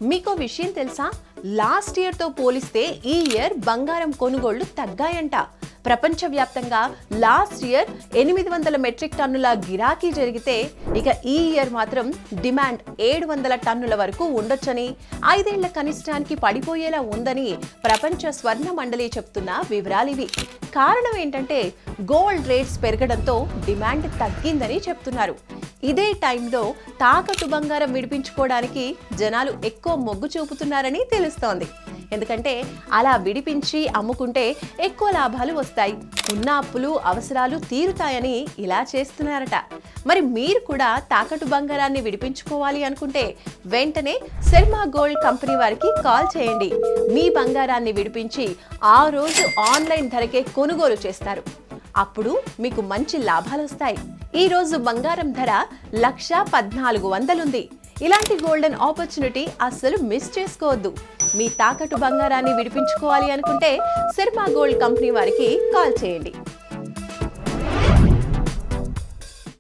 మీకో విషయం తెలుసా? లాస్ట్ ఇయర్ తో పోలిస్తే ఈ ఇయర్ బంగారం కొనుగోళ్లు తగ్గాయంట. ప్రపంచవ్యాప్తంగా లాస్ట్ ఇయర్ 800 మెట్రిక్ టన్నుల గిరాకీ జరిగితే ఇక ఈ ఇయర్ మాత్రం డిమాండ్ 700 టన్నుల వరకు ఉండొచ్చని, 5 ఏళ్ల కనిష్టానికి పడిపోయేలా ఉందని ప్రపంచ స్వర్ణ మండలి చెప్తున్న వివరాలివి. కారణం ఏంటంటే గోల్డ్ రేట్స్ పెరగడంతో డిమాండ్ తగ్గిందని చెప్తున్నారు. ఇదే టైంలో తాకట్టు బంగారం విడిపించుకోవడానికి జనాలు ఎక్కువ మొగ్గు చూపుతున్నారని తెలుస్తోంది. ఎందుకంటే అలా విడిపించి అమ్ముకుంటే ఎక్కువ లాభాలు వస్తాయి, ఉన్న అప్పులు అవసరాలు తీరుతాయని ఇలా చేస్తున్నారట. మరి మీరు కూడా తాకట్టు బంగారాన్ని విడిపించుకోవాలి అనుకుంటే వెంటనే శర్మ గోల్డ్ కంపెనీ వారికి కాల్ చేయండి. మీ బంగారాన్ని విడిపించి ఆ రోజు ఆన్లైన్ ధరకే కొనుగోలు చేస్తారు. అప్పుడు మీకు మంచి లాభాలు వస్తాయి. ఈ రోజు బంగారం ధర 1,14,00 ఉంది. ఇలాంటి గోల్డెన్ ఆపర్చునిటీ అస్సలు మిస్ చేసుకోవద్దు. మీ తాకట్టు బంగారాన్ని విడిపించుకోవాలి అనుకుంటే శర్మ గోల్డ్ కంపెనీ వారికి కాల్ చేయండి.